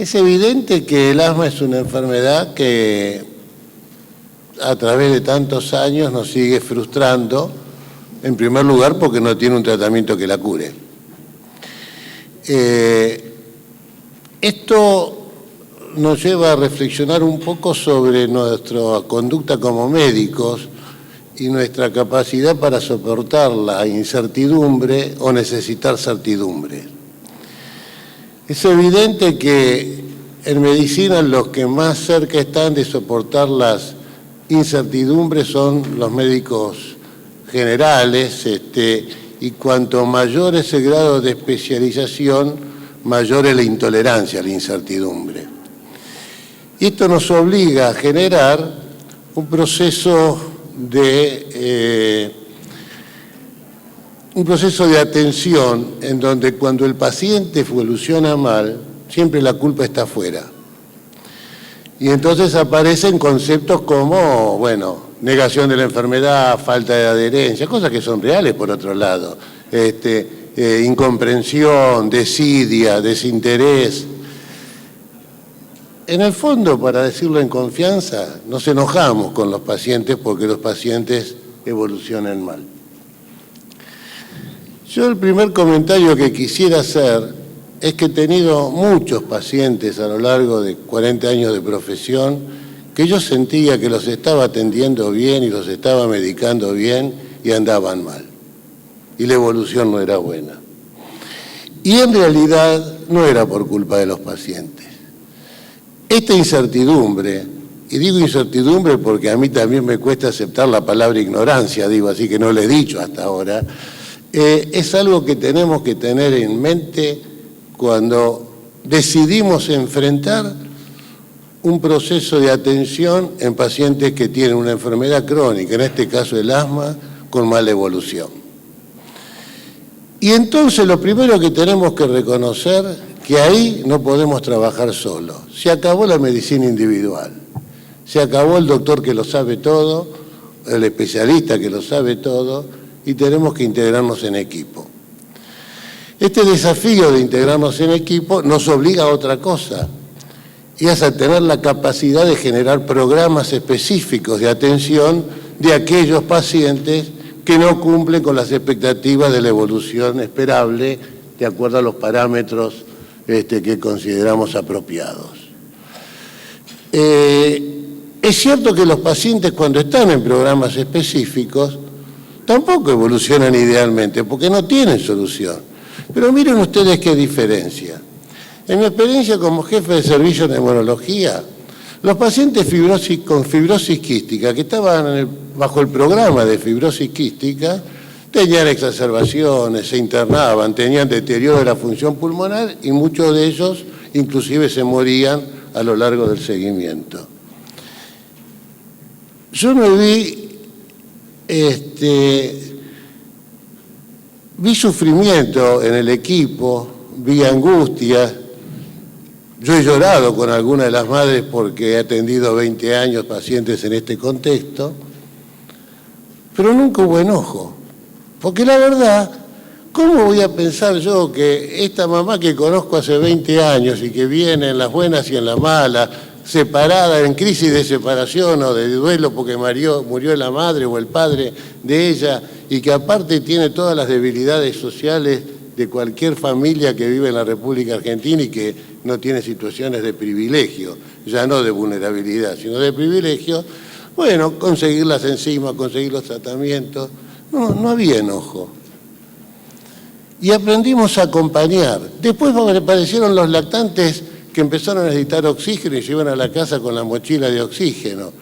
Es evidente que el asma es una enfermedad que a través de tantos años nos sigue frustrando, en primer lugar porque no tiene un tratamiento que la cure. Esto nos lleva a reflexionar un poco sobre nuestra conducta como médicos y nuestra capacidad para soportar la incertidumbre o necesitar certidumbre. Es evidente que en medicina los que más cerca están de soportar las incertidumbres son los médicos generales, y cuanto mayor es el grado de especialización, mayor es la intolerancia a la incertidumbre. Y esto nos obliga a generar un proceso de atención en donde cuando el paciente evoluciona mal, siempre la culpa está afuera. Y entonces aparecen conceptos como, negación de la enfermedad, falta de adherencia, cosas que son reales por otro lado, incomprensión, desidia, desinterés. En el fondo, para decirlo en confianza, nos enojamos con los pacientes porque los pacientes evolucionan mal. Yo el primer comentario que quisiera hacer es que he tenido muchos pacientes a lo largo de 40 años de profesión que yo sentía que los estaba atendiendo bien y los estaba medicando bien y andaban mal. Y la evolución no era buena. Y en realidad no era por culpa de los pacientes. Esta incertidumbre, y digo incertidumbre porque a mí también me cuesta aceptar la palabra ignorancia, así que no lo he dicho hasta ahora, es algo que tenemos que tener en mente cuando decidimos enfrentar un proceso de atención en pacientes que tienen una enfermedad crónica, en este caso el asma, con mala evolución. Y entonces lo primero que tenemos que reconocer que ahí no podemos trabajar solos. Se acabó la medicina individual, se acabó el doctor que lo sabe todo, el especialista que lo sabe todo, y tenemos que integrarnos en equipo. Este desafío de integrarnos en equipo nos obliga a otra cosa, y es a tener la capacidad de generar programas específicos de atención de aquellos pacientes que no cumplen con las expectativas de la evolución esperable de acuerdo a los parámetros que consideramos apropiados. Es cierto que los pacientes cuando están en programas específicos tampoco evolucionan idealmente porque no tienen solución. Pero miren ustedes qué diferencia. En mi experiencia como jefe de servicio de neumología, los pacientes con fibrosis quística que estaban bajo el programa de fibrosis quística tenían exacerbaciones, se internaban, tenían deterioro de la función pulmonar y muchos de ellos inclusive se morían a lo largo del seguimiento. Yo me vi sufrimiento en el equipo, vi angustia. Yo he llorado con algunas de las madres porque he atendido 20 años pacientes en este contexto, pero nunca hubo enojo. Porque la verdad, ¿cómo voy a pensar yo que esta mamá que conozco hace 20 años y que viene en las buenas y en las malas, separada, en crisis de separación o de duelo porque murió la madre o el padre de ella y que aparte tiene todas las debilidades sociales de cualquier familia que vive en la República Argentina y que no tiene situaciones de privilegio, ya no de vulnerabilidad, sino de privilegio, conseguir las enzimas, conseguir los tratamientos, no había enojo. Y aprendimos a acompañar. Después aparecieron los lactantes que empezaron a necesitar oxígeno y se iban a la casa con la mochila de oxígeno.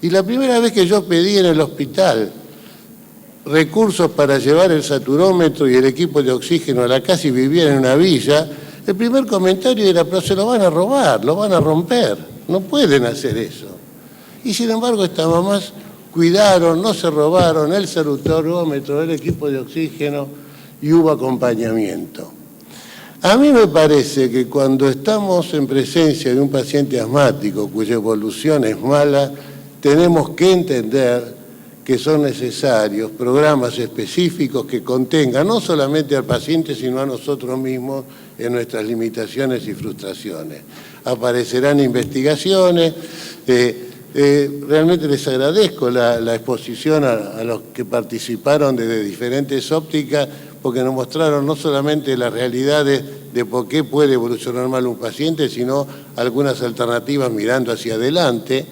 Y la primera vez que yo pedí en el hospital recursos para llevar el saturómetro y el equipo de oxígeno a la casa y vivían en una villa, el primer comentario era, pero se lo van a robar, lo van a romper, no pueden hacer eso. Y sin embargo estas mamás cuidaron, no se robaron el saturómetro, el equipo de oxígeno y hubo acompañamiento. A mí me parece que cuando estamos en presencia de un paciente asmático cuya evolución es mala, tenemos que entender que son necesarios programas específicos que contengan no solamente al paciente, sino a nosotros mismos en nuestras limitaciones y frustraciones. Aparecerán investigaciones. Realmente les agradezco la exposición a los que participaron desde diferentes ópticas, porque nos mostraron no solamente las realidades de por qué puede evolucionar mal un paciente, sino algunas alternativas mirando hacia adelante.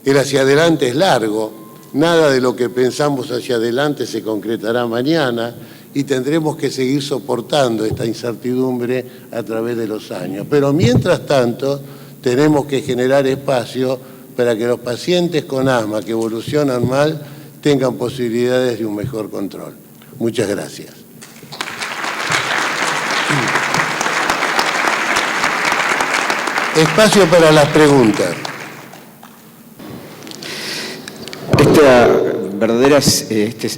El hacia adelante es largo, nada de lo que pensamos hacia adelante se concretará mañana y tendremos que seguir soportando esta incertidumbre a través de los años. Pero mientras tanto, tenemos que generar espacio para que los pacientes con asma que evolucionan mal tengan posibilidades de un mejor control. Muchas gracias. Espacio para las preguntas.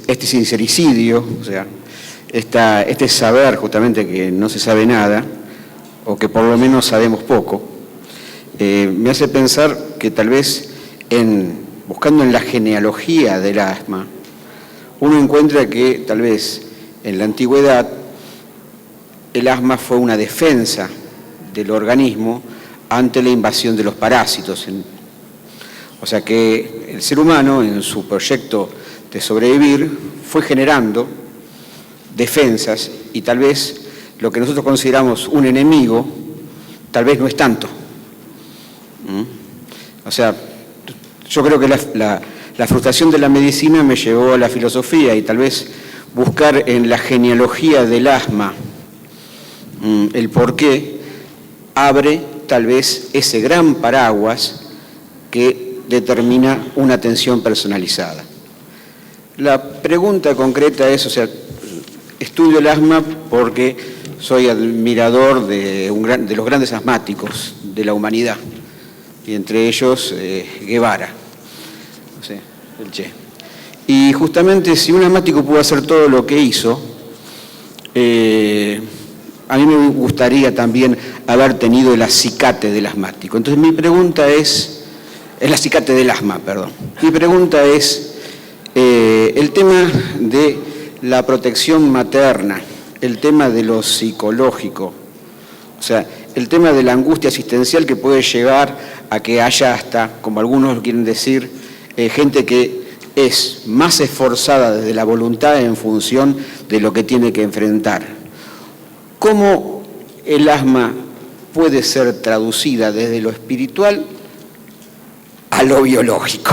Este sincericidio, o sea, este saber justamente que no se sabe nada, o que por lo menos sabemos poco, me hace pensar que tal vez buscando en la genealogía del asma, uno encuentra que tal vez en la antigüedad el asma fue una defensa del organismo ante la invasión de los parásitos. O sea que el ser humano, en su proyecto de sobrevivir, fue generando defensas y tal vez lo que nosotros consideramos un enemigo, tal vez no es tanto. O sea, yo creo que la frustración de la medicina me llevó a la filosofía y tal vez buscar en la genealogía del asma el porqué abre tal vez ese gran paraguas que determina una atención personalizada. La pregunta concreta es, o sea, estudio el asma porque soy admirador de los grandes asmáticos de la humanidad, y entre ellos Guevara, o sea, el Che. Y justamente si un asmático pudo hacer todo lo que hizo, a mí me gustaría también haber tenido el acicate del asmático. Entonces mi pregunta es, el acicate del asma, perdón. Mi pregunta es el tema de la protección materna, el tema de lo psicológico, o sea, el tema de la angustia asistencial que puede llevar a que haya hasta, como algunos quieren decir, gente que es más esforzada desde la voluntad en función de lo que tiene que enfrentar. ¿Cómo el asma puede ser traducida desde lo espiritual a lo biológico?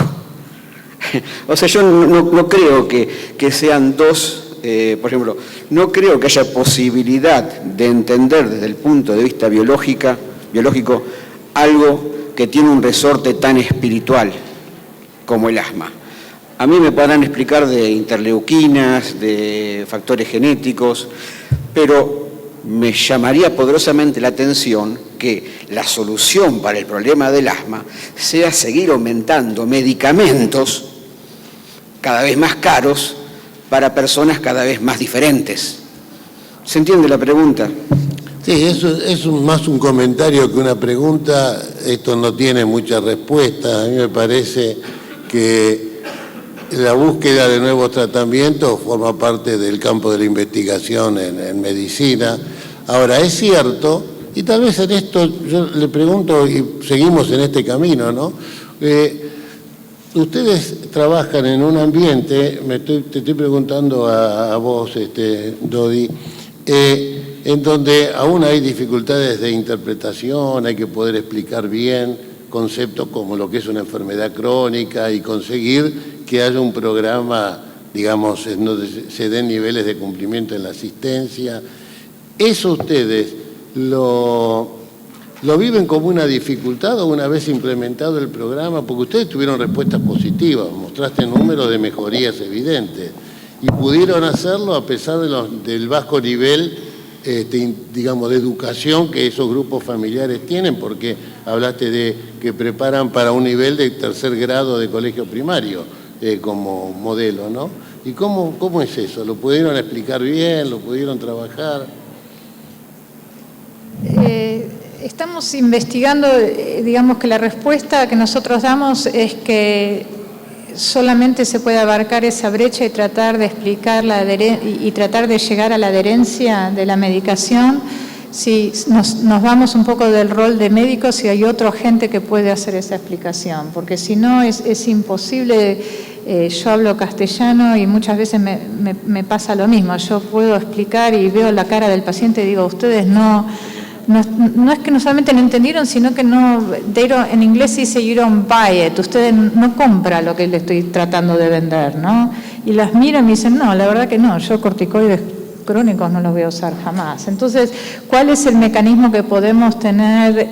O sea, yo no creo que sean dos, por ejemplo, no creo que haya posibilidad de entender desde el punto de vista biológico algo que tiene un resorte tan espiritual como el asma. A mí me podrán explicar de interleuquinas, de factores genéticos, pero me llamaría poderosamente la atención que la solución para el problema del asma sea seguir aumentando medicamentos cada vez más caros para personas cada vez más diferentes. ¿Se entiende la pregunta? Sí, eso es más un comentario que una pregunta. Esto no tiene mucha respuesta. A mí me parece que la búsqueda de nuevos tratamientos forma parte del campo de la investigación en medicina. Ahora, es cierto, y tal vez en esto yo le pregunto, y seguimos en este camino, ¿no? Ustedes trabajan en un ambiente, te estoy preguntando a vos, Dodi, en donde aún hay dificultades de interpretación, hay que poder explicar bien conceptos como lo que es una enfermedad crónica y conseguir que haya un programa, digamos, en donde se den niveles de cumplimiento en la asistencia. ¿Eso ustedes lo viven como una dificultad o una vez implementado el programa? Porque ustedes tuvieron respuestas positivas, mostraste números de mejorías evidentes y pudieron hacerlo a pesar del bajo nivel, digamos, de educación que esos grupos familiares tienen, porque hablaste de que preparan para un nivel de tercer grado de colegio primario como modelo, ¿no? ¿Y cómo es eso? ¿Lo pudieron explicar bien? ¿Lo pudieron trabajar? Estamos investigando, digamos que la respuesta que nosotros damos es que solamente se puede abarcar esa brecha y tratar de explicar y tratar de llegar a la adherencia de la medicación si nos vamos un poco del rol de médicos y hay otra gente que puede hacer esa explicación, porque si no es imposible. Yo hablo castellano y muchas veces me pasa lo mismo. Yo puedo explicar y veo la cara del paciente y digo, ustedes no es que no solamente no entendieron, sino que en inglés se dice you don't buy it, ustedes no compran lo que le estoy tratando de vender, ¿no? Y las miran y me dicen, no, la verdad que no, yo corticoides crónicos no los voy a usar jamás. Entonces, ¿cuál es el mecanismo que podemos tener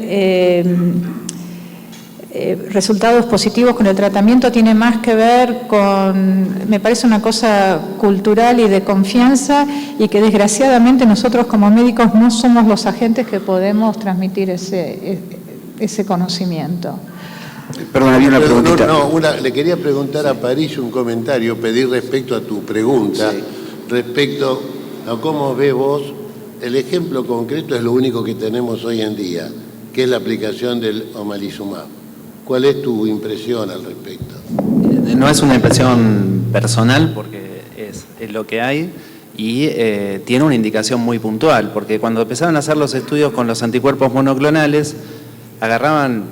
resultados positivos con el tratamiento? Tiene más que ver con, me parece una cosa cultural y de confianza, y que desgraciadamente nosotros como médicos no somos los agentes que podemos transmitir ese conocimiento. Perdón, había una preguntita. Le quería preguntar a París un comentario, pedir respecto a tu pregunta, sí, respecto a cómo ves vos, el ejemplo concreto es lo único que tenemos hoy en día, que es la aplicación del omalizumab. ¿Cuál es tu impresión al respecto? No es una impresión personal, porque es lo que hay, y tiene una indicación muy puntual, porque cuando empezaron a hacer los estudios con los anticuerpos monoclonales, agarraban,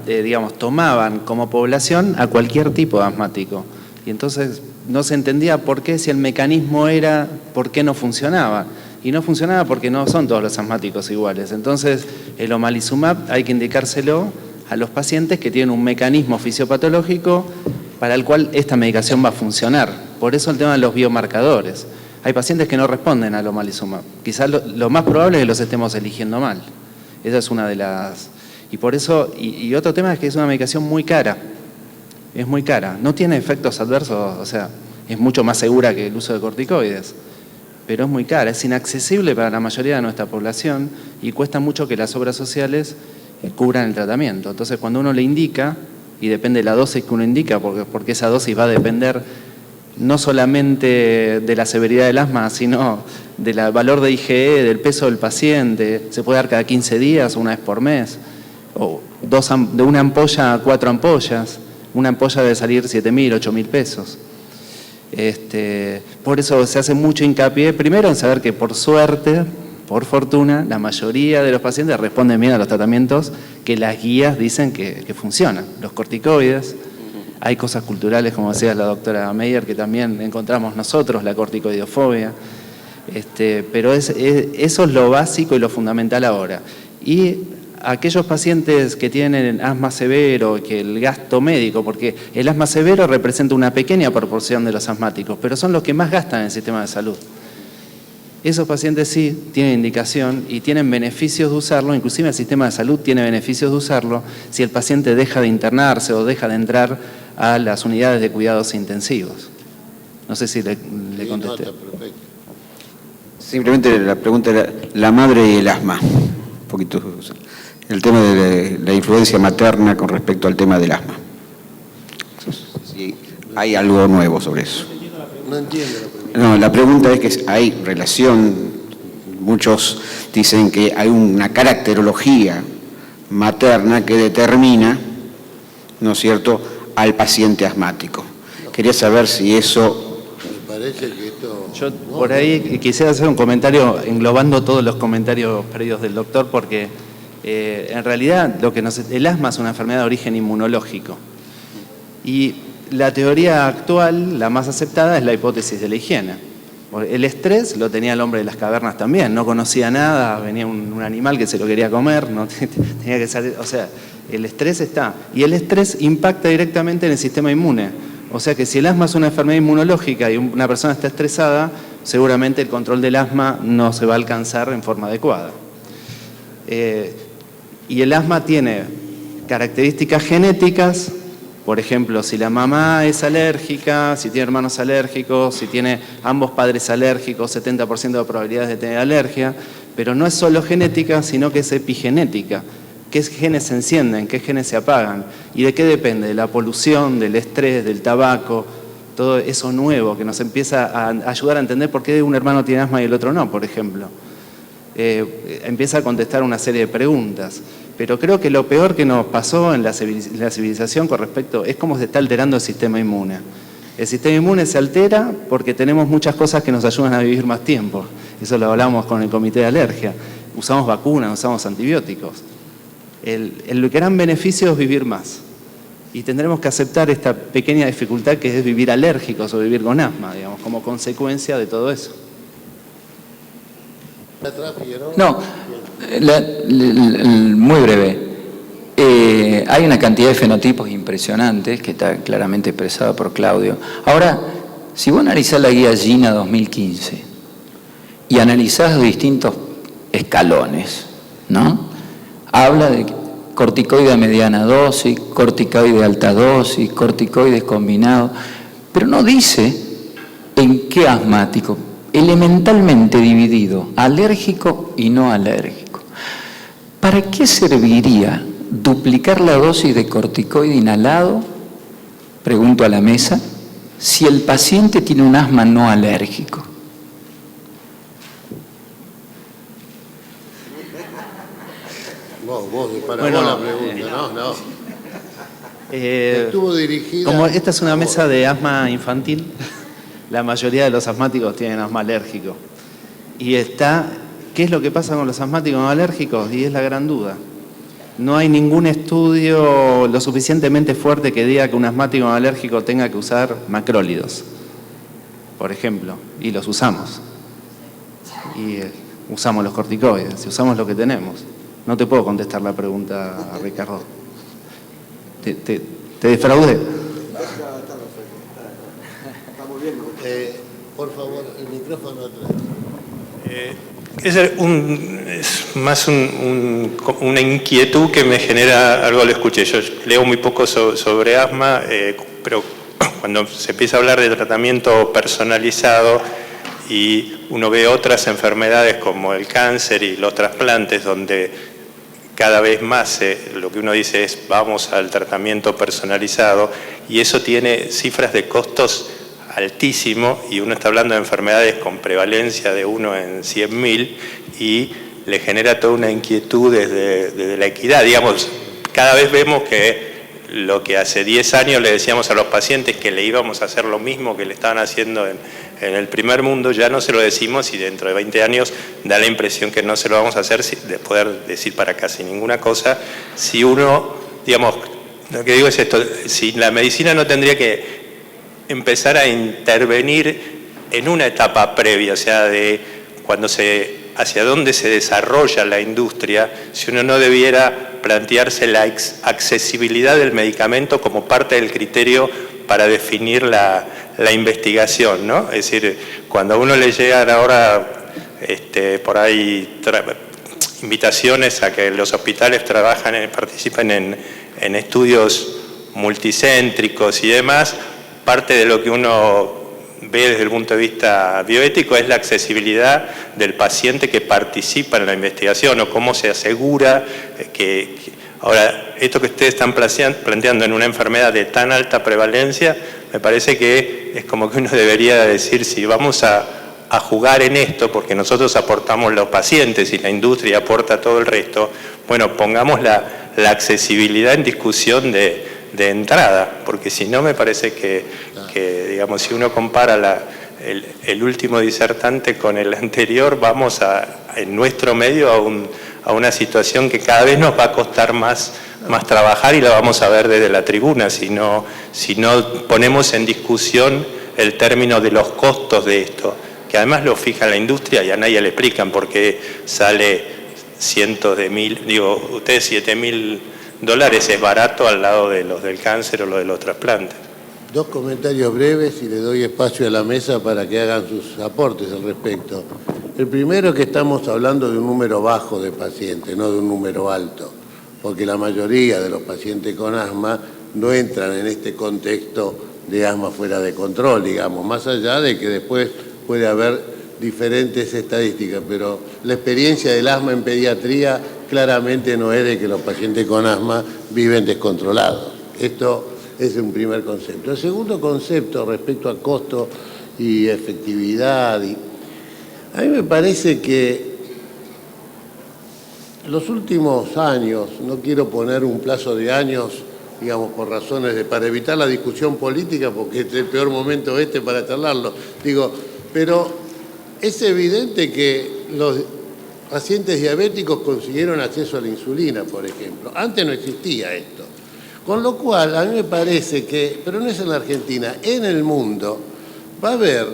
tomaban como población a cualquier tipo de asmático. Y entonces no se entendía por qué, si el mecanismo era, por qué no funcionaba. Y no funcionaba porque no son todos los asmáticos iguales. Entonces, el omalizumab hay que indicárselo a los pacientes que tienen un mecanismo fisiopatológico para el cual esta medicación va a funcionar. Por eso el tema de los biomarcadores. Hay pacientes que no responden al omalizumab. Quizás lo más probable es que los estemos eligiendo mal. Esa es una de las... Y por eso, y otro tema es que es una medicación muy cara. Es muy cara. No tiene efectos adversos, o sea, es mucho más segura que el uso de corticoides. Pero es muy cara, es inaccesible para la mayoría de nuestra población y cuesta mucho que las obras sociales cubran el tratamiento. Entonces, cuando uno le indica, y depende de la dosis que uno indica, porque esa dosis va a depender no solamente de la severidad del asma, sino del valor de IgE, del peso del paciente, se puede dar cada 15 días, una vez por mes, o de una ampolla a 4 ampollas, una ampolla debe salir 7.000, 8.000 pesos. Por eso se hace mucho hincapié, primero en saber que por suerte, por fortuna, la mayoría de los pacientes responden bien a los tratamientos que las guías dicen que funcionan. Los corticoides, hay cosas culturales, como decía la doctora Meyer, que también encontramos nosotros, la corticoidofobia, pero eso es lo básico y lo fundamental ahora. Y aquellos pacientes que tienen asma severo, que el gasto médico, porque el asma severo representa una pequeña proporción de los asmáticos, pero son los que más gastan en el sistema de salud. Esos pacientes sí tienen indicación y tienen beneficios de usarlo, inclusive el sistema de salud tiene beneficios de usarlo si el paciente deja de internarse o deja de entrar a las unidades de cuidados intensivos. No sé si le contesté. Simplemente la pregunta era la madre y el asma. Un poquito el tema de la influencia materna con respecto al tema del asma. Si hay algo nuevo sobre eso. No entiendo la pregunta. No, la pregunta es que hay relación, muchos dicen que hay una caracterología materna que determina, ¿no es cierto?, al paciente asmático. Quería saber si eso... Me parece que esto... Yo por ahí quisiera hacer un comentario englobando todos los comentarios previos del doctor, porque en realidad el asma es una enfermedad de origen inmunológico. Y la teoría actual, la más aceptada, es la hipótesis de la higiene. El estrés lo tenía el hombre de las cavernas también, no conocía nada, venía un animal que se lo quería comer, no tenía que salir, o sea, el estrés está. Y el estrés impacta directamente en el sistema inmune. O sea que si el asma es una enfermedad inmunológica y una persona está estresada, seguramente el control del asma no se va a alcanzar en forma adecuada. Y el asma tiene características genéticas. Por ejemplo, si la mamá es alérgica, si tiene hermanos alérgicos, si tiene ambos padres alérgicos, 70% de probabilidades de tener alergia, pero no es solo genética, sino que es epigenética. ¿Qué genes se encienden? ¿Qué genes se apagan? ¿Y de qué depende? De la polución, del estrés, del tabaco, todo eso nuevo que nos empieza a ayudar a entender por qué un hermano tiene asma y el otro no, por ejemplo. Empieza a contestar una serie de preguntas. Pero creo que lo peor que nos pasó en la civilización con respecto es cómo se está alterando el sistema inmune. El sistema inmune se altera porque tenemos muchas cosas que nos ayudan a vivir más tiempo. Eso lo hablamos con el comité de alergia. Usamos vacunas, usamos antibióticos. El gran beneficio es vivir más. Y tendremos que aceptar esta pequeña dificultad que es vivir alérgicos o vivir con asma, digamos, como consecuencia de todo eso. No, muy breve. Hay una cantidad de fenotipos impresionantes que está claramente expresada por Claudio. Ahora, si vos analizás la guía GINA 2015 y analizás los distintos escalones, ¿no? Habla de corticoide a mediana dosis, corticoide a alta dosis, corticoides combinados, pero no dice en qué asmático, elementalmente dividido, alérgico y no alérgico. ¿Para qué serviría duplicar la dosis de corticoide inhalado, pregunto a la mesa, si el paciente tiene un asma no alérgico? Vos para bueno, vos la pregunta, no. Estuvo dirigida... Como esta es una mesa de asma infantil, la mayoría de los asmáticos tienen asma alérgico. Y ¿qué es lo que pasa con los asmáticos no alérgicos? Y es la gran duda. No hay ningún estudio lo suficientemente fuerte que diga que un asmático no alérgico tenga que usar macrólidos, por ejemplo, y los usamos. Y usamos los corticoides, y usamos lo que tenemos. No te puedo contestar la pregunta, Ricardo. Te defraudé. Por favor, el micrófono atrás. Es más una inquietud que me genera algo, lo escuché. Yo leo muy poco sobre asma, pero cuando se empieza a hablar de tratamiento personalizado y uno ve otras enfermedades como el cáncer y los trasplantes, donde cada vez más lo que uno dice es vamos al tratamiento personalizado, y eso tiene cifras de costos altísimo, y uno está hablando de enfermedades con prevalencia de 1 en 100.000, y le genera toda una inquietud desde la equidad. Digamos, cada vez vemos que lo que hace 10 años le decíamos a los pacientes que le íbamos a hacer lo mismo que le estaban haciendo en el primer mundo, ya no se lo decimos, y dentro de 20 años da la impresión que no se lo vamos a hacer, de poder decir para casi ninguna cosa. Si uno, digamos, lo que digo es esto, si la medicina no tendría que empezar a intervenir en una etapa previa, o sea, de cuando hacia dónde se desarrolla la industria, si uno no debiera plantearse la accesibilidad del medicamento como parte del criterio para definir la investigación, ¿no? Es decir, cuando a uno le llegan ahora por ahí invitaciones a que los hospitales participen en estudios multicéntricos y demás, parte de lo que uno ve desde el punto de vista bioético es la accesibilidad del paciente que participa en la investigación, o cómo se asegura que... Ahora, esto que ustedes están planteando en una enfermedad de tan alta prevalencia, me parece que es como que uno debería decir, si vamos a jugar en esto, porque nosotros aportamos los pacientes y la industria aporta todo el resto, bueno, pongamos la accesibilidad en discusión de entrada, porque si no me parece que digamos, si uno compara el último disertante con el anterior, vamos en nuestro medio a una situación que cada vez nos va a costar más trabajar, y la vamos a ver desde la tribuna si no ponemos en discusión el término de los costos de esto, que además lo fija la industria y a nadie le explican por qué sale cientos de mil, ustedes $7.000 es barato al lado de los del cáncer o los de los trasplantes. 2 comentarios breves y le doy espacio a la mesa para que hagan sus aportes al respecto. El primero es que estamos hablando de un número bajo de pacientes, no de un número alto, porque la mayoría de los pacientes con asma no entran en este contexto de asma fuera de control, digamos, más allá de que después puede haber diferentes estadísticas, pero la experiencia del asma en pediatría claramente no es de que los pacientes con asma viven descontrolados. Esto es un primer concepto. El segundo concepto respecto a costo y efectividad, a mí me parece que los últimos años, no quiero poner un plazo de años digamos, por razones para evitar la discusión política, porque es el peor momento para charlarlo. Digo, pero es evidente que los pacientes diabéticos consiguieron acceso a la insulina, por ejemplo. Antes no existía esto. Con lo cual, a mí me parece que, pero no es en la Argentina, en el mundo va a haber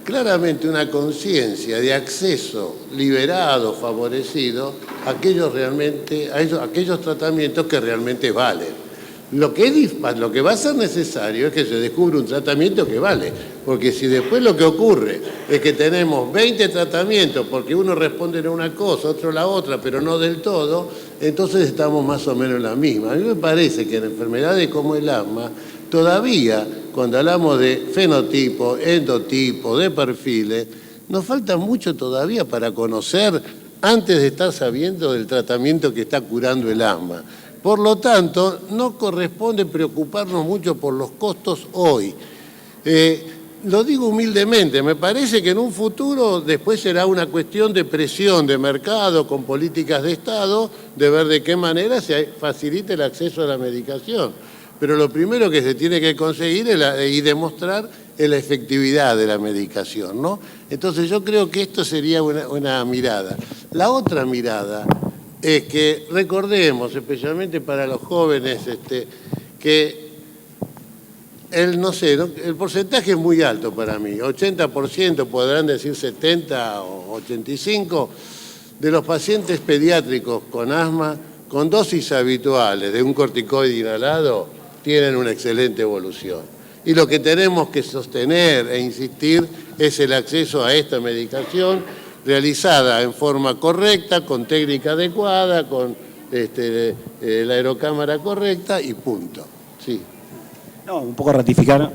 claramente una conciencia de acceso liberado, favorecido, a aquellos tratamientos que realmente valen. Lo que va a ser necesario es que se descubra un tratamiento que vale, porque si después lo que ocurre es que tenemos 20 tratamientos porque uno responde a una cosa, otro a la otra, pero no del todo, entonces estamos más o menos en la misma. A mí me parece que en enfermedades como el asma, todavía cuando hablamos de fenotipo, endotipo, de perfiles, nos falta mucho todavía para conocer antes de estar sabiendo del tratamiento que está curando el asma. Por lo tanto, no corresponde preocuparnos mucho por los costos hoy. Lo digo humildemente, me parece que en un futuro después será una cuestión de presión de mercado con políticas de Estado, de ver de qué manera se facilite el acceso a la medicación. Pero lo primero que se tiene que conseguir y demostrar es la efectividad de la medicación, ¿no? Entonces yo creo que esto sería una mirada. La otra mirada es que recordemos, especialmente para los jóvenes, que el porcentaje es muy alto para mí, 80%, podrán decir 70 o 85%, de los pacientes pediátricos con asma, con dosis habituales de un corticoide inhalado, tienen una excelente evolución. Y lo que tenemos que sostener e insistir es el acceso a esta medicación realizada en forma correcta, con técnica adecuada, con la aerocámara correcta y punto. Sí. No, un poco ratificar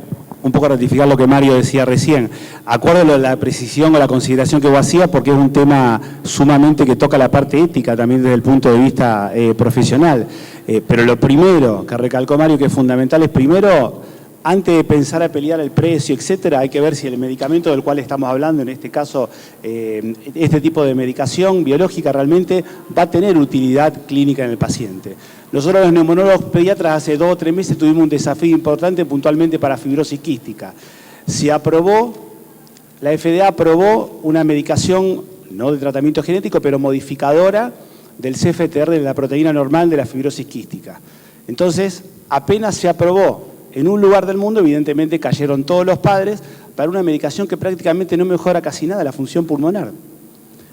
lo que Mario decía recién. Acuerdo a la precisión o la consideración que vos hacías, porque es un tema sumamente que toca la parte ética también desde el punto de vista profesional. Pero lo primero que recalcó Mario, que es fundamental, es primero, antes de pensar a pelear el precio, etcétera, hay que ver si el medicamento del cual estamos hablando, en este caso, este tipo de medicación biológica, realmente va a tener utilidad clínica en el paciente. Nosotros los neumonólogos pediatras hace 2 o 3 meses tuvimos un desafío importante puntualmente para fibrosis quística. La FDA aprobó una medicación, no de tratamiento genético, pero modificadora del CFTR, de la proteína normal de la fibrosis quística. Entonces, apenas se aprobó en un lugar del mundo, evidentemente cayeron todos los padres para una medicación que prácticamente no mejora casi nada la función pulmonar.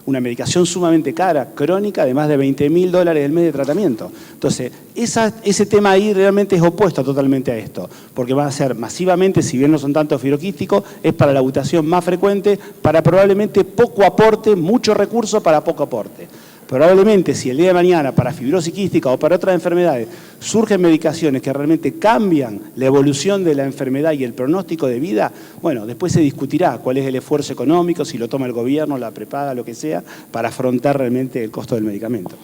Una medicación sumamente cara, crónica, de más de $20.000 el mes de tratamiento. Entonces, ese tema ahí realmente es opuesto totalmente a esto, porque va a ser masivamente, si bien no son tantos fibroquísticos, es para la abutación más frecuente, para probablemente poco aporte, mucho recurso para poco aporte. Probablemente si el día de mañana para fibrosis quística o para otras enfermedades surgen medicaciones que realmente cambian la evolución de la enfermedad y el pronóstico de vida, bueno, después se discutirá cuál es el esfuerzo económico, si lo toma el gobierno, la prepaga, lo que sea, para afrontar realmente el costo del medicamento.